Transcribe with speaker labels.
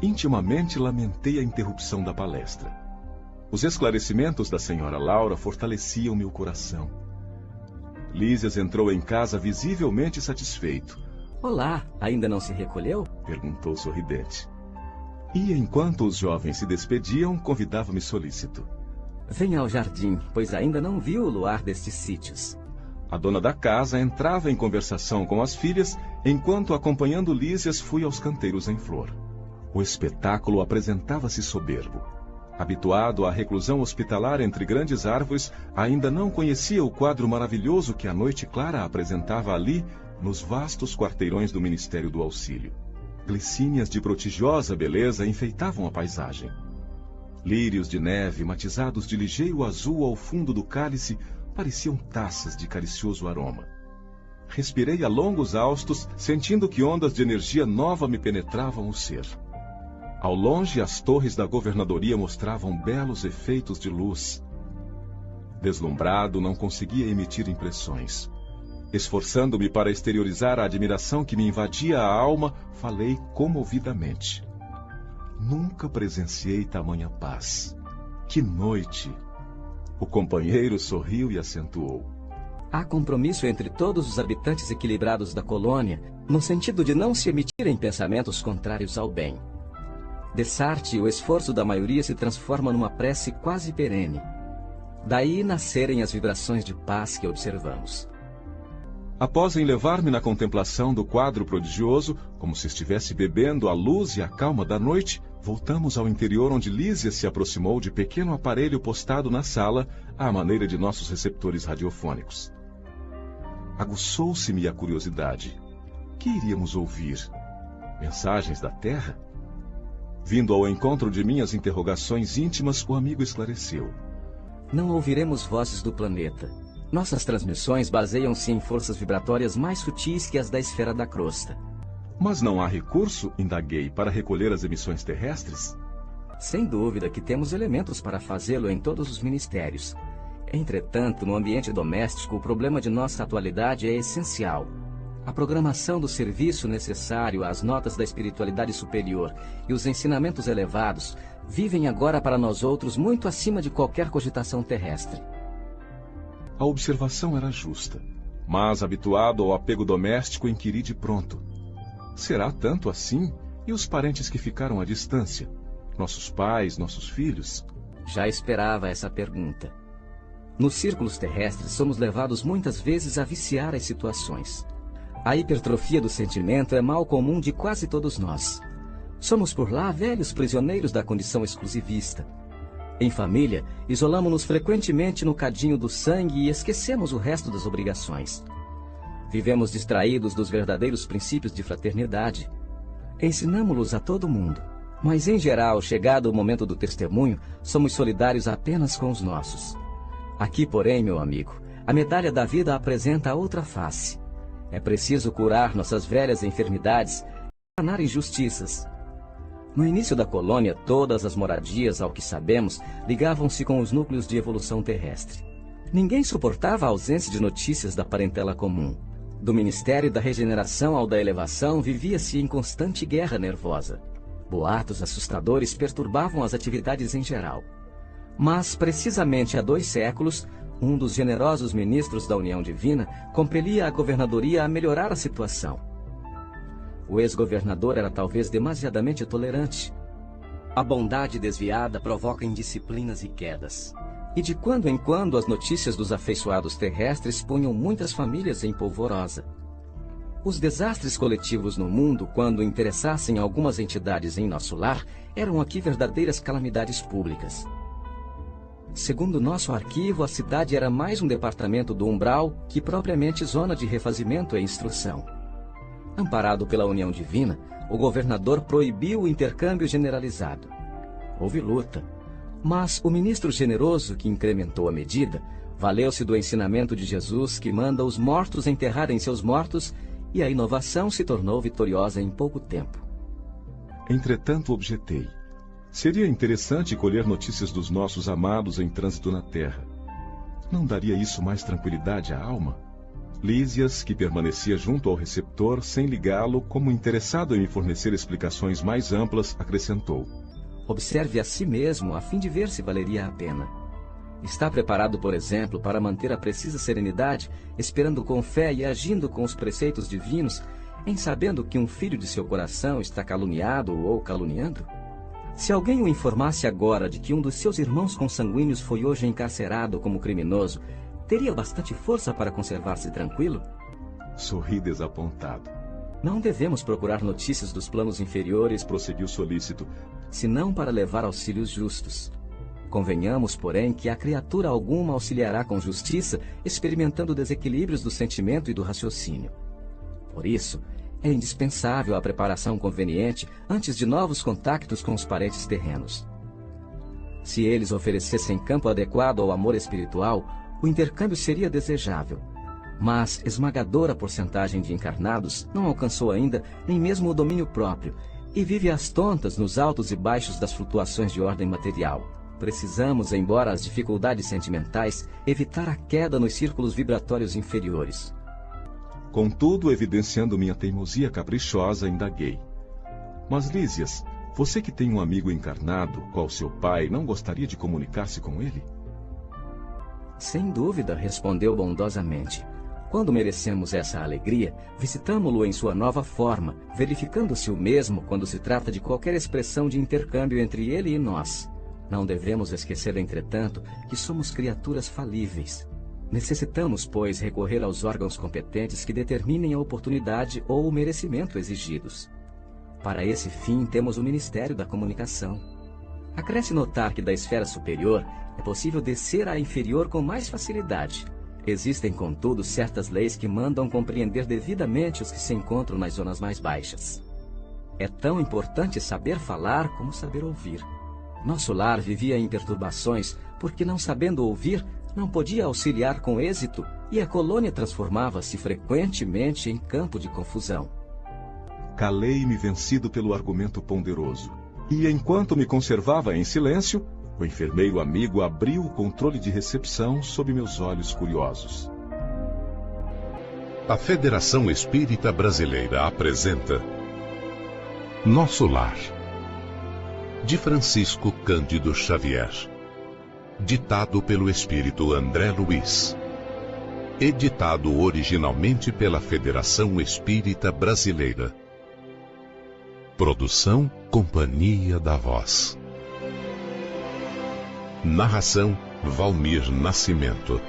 Speaker 1: Intimamente lamentei a interrupção da palestra. Os esclarecimentos da senhora Laura fortaleciam meu coração. Lísias entrou em casa visivelmente satisfeito.
Speaker 2: Olá, ainda não se recolheu?
Speaker 1: Perguntou sorridente. E enquanto os jovens se despediam, convidava-me solícito.
Speaker 2: Venha ao jardim, pois ainda não viu o luar destes sítios.
Speaker 1: A dona da casa entrava em conversação com as filhas, enquanto, acompanhando Lísias, fui aos canteiros em flor. O espetáculo apresentava-se soberbo. Habituado à reclusão hospitalar entre grandes árvores, ainda não conhecia o quadro maravilhoso que a noite clara apresentava ali, nos vastos quarteirões do Ministério do Auxílio. Glicínias de prodigiosa beleza enfeitavam a paisagem. Lírios de neve, matizados de ligeiro azul ao fundo do cálice, pareciam taças de caricioso aroma. Respirei a longos haustos, sentindo que ondas de energia nova me penetravam o ser. Ao longe, as torres da governadoria mostravam belos efeitos de luz. Deslumbrado, não conseguia emitir impressões. Esforçando-me para exteriorizar a admiração que me invadia a alma, falei comovidamente. Nunca presenciei tamanha paz. Que noite! O companheiro sorriu e acentuou.
Speaker 2: Há compromisso entre todos os habitantes equilibrados da colônia, no sentido de não se emitirem pensamentos contrários ao bem. Dessarte, o esforço da maioria se transforma numa prece quase perene. Daí nascerem as vibrações de paz que observamos.
Speaker 1: Após enlevar-me na contemplação do quadro prodigioso, como se estivesse bebendo a luz e a calma da noite, voltamos ao interior onde Lísia se aproximou de pequeno aparelho postado na sala, à maneira de nossos receptores radiofônicos. Aguçou-se-me a curiosidade. Que iríamos ouvir? Mensagens da Terra? Vindo ao encontro de minhas interrogações íntimas, o amigo esclareceu.
Speaker 2: Não ouviremos vozes do planeta. Nossas transmissões baseiam-se em forças vibratórias mais sutis que as da esfera da crosta.
Speaker 1: Mas não há recurso, indaguei, para recolher as emissões terrestres?
Speaker 2: Sem dúvida que temos elementos para fazê-lo em todos os ministérios. Entretanto, no ambiente doméstico, o problema de nossa atualidade é essencial. A programação do serviço necessário às notas da espiritualidade superior e os ensinamentos elevados vivem agora para nós outros muito acima de qualquer cogitação terrestre.
Speaker 1: A observação era justa, mas, habituado ao apego doméstico, inquiri de pronto. Será tanto assim? E os parentes que ficaram à distância? Nossos pais, nossos filhos?
Speaker 2: Já esperava essa pergunta. Nos círculos terrestres, somos levados muitas vezes a viciar as situações. A hipertrofia do sentimento é mal comum de quase todos nós. Somos por lá velhos prisioneiros da condição exclusivista. Em família, isolamo-nos frequentemente no cadinho do sangue e esquecemos o resto das obrigações. Vivemos distraídos dos verdadeiros princípios de fraternidade. Ensinamo-los a todo mundo, mas em geral, chegado o momento do testemunho, somos solidários apenas com os nossos. Aqui, porém, meu amigo, a medalha da vida apresenta a outra face. É preciso curar nossas velhas enfermidades e sanar injustiças. No início da colônia, todas as moradias, ao que sabemos, ligavam-se com os núcleos de evolução terrestre. Ninguém suportava a ausência de notícias da parentela comum. Do Ministério da Regeneração ao da Elevação, vivia-se em constante guerra nervosa. Boatos assustadores perturbavam as atividades em geral. Mas, precisamente há 2 séculos, um dos generosos ministros da União Divina compelia a governadoria a melhorar a situação. O ex-governador era talvez demasiadamente tolerante. A bondade desviada provoca indisciplinas e quedas. E de quando em quando as notícias dos afeiçoados terrestres punham muitas famílias em polvorosa. Os desastres coletivos no mundo, quando interessassem algumas entidades em nosso lar, eram aqui verdadeiras calamidades públicas. Segundo nosso arquivo, a cidade era mais um departamento do umbral que propriamente zona de refazimento e instrução. Amparado pela União Divina, o governador proibiu o intercâmbio generalizado. Houve luta, mas o ministro generoso que incrementou a medida valeu-se do ensinamento de Jesus que manda os mortos enterrarem seus mortos e a inovação se tornou vitoriosa em pouco tempo.
Speaker 1: Entretanto, objetei. Seria interessante colher notícias dos nossos amados em trânsito na Terra. Não daria isso mais tranquilidade à alma? Lísias, que permanecia junto ao receptor, sem ligá-lo, como interessado em me fornecer explicações mais amplas, acrescentou:
Speaker 2: Observe a si mesmo, a fim de ver se valeria a pena. Está preparado, por exemplo, para manter a precisa serenidade, esperando com fé e agindo com os preceitos divinos, em sabendo que um filho de seu coração está caluniado ou caluniando? Se alguém o informasse agora de que um dos seus irmãos consanguíneos foi hoje encarcerado como criminoso, teria bastante força para conservar-se tranquilo?
Speaker 1: Sorri desapontado.
Speaker 2: Não devemos procurar notícias dos planos inferiores,
Speaker 1: Prosseguiu solícito,
Speaker 2: senão para levar auxílios justos. Convenhamos, porém, que a criatura alguma auxiliará com justiça, experimentando desequilíbrios do sentimento e do raciocínio. Por isso, é indispensável a preparação conveniente antes de novos contactos com os parentes terrenos. Se eles oferecessem campo adequado ao amor espiritual, o intercâmbio seria desejável. Mas esmagadora porcentagem de encarnados não alcançou ainda nem mesmo o domínio próprio e vive às tontas nos altos e baixos das flutuações de ordem material. Precisamos, embora as dificuldades sentimentais, evitar a queda nos círculos vibratórios inferiores.
Speaker 1: Contudo, evidenciando minha teimosia caprichosa, indaguei: Mas, Lísias, você que tem um amigo encarnado, qual seu pai, não gostaria de comunicar-se com ele?
Speaker 2: Sem dúvida, respondeu bondosamente. Quando merecemos essa alegria, visitamo-lo em sua nova forma, verificando-se o mesmo quando se trata de qualquer expressão de intercâmbio entre ele e nós. Não devemos esquecer, entretanto, que somos criaturas falíveis. Necessitamos, pois, recorrer aos órgãos competentes que determinem a oportunidade ou o merecimento exigidos. Para esse fim, temos o Ministério da Comunicação. Acresce notar que da esfera superior é possível descer à inferior com mais facilidade. Existem, contudo, certas leis que mandam compreender devidamente os que se encontram nas zonas mais baixas. É tão importante saber falar como saber ouvir. Nosso lar vivia em perturbações porque, não sabendo ouvir, não podia auxiliar com êxito e a colônia transformava-se frequentemente em campo de confusão.
Speaker 1: Calei-me vencido pelo argumento ponderoso. E enquanto me conservava em silêncio, o enfermeiro amigo abriu o controle de recepção sob meus olhos curiosos.
Speaker 3: A Federação Espírita Brasileira apresenta Nosso Lar, de Francisco Cândido Xavier. Ditado pelo Espírito André Luiz. Editado originalmente pela Federação Espírita Brasileira. Produção Companhia da Voz. Narração Valmir Nascimento.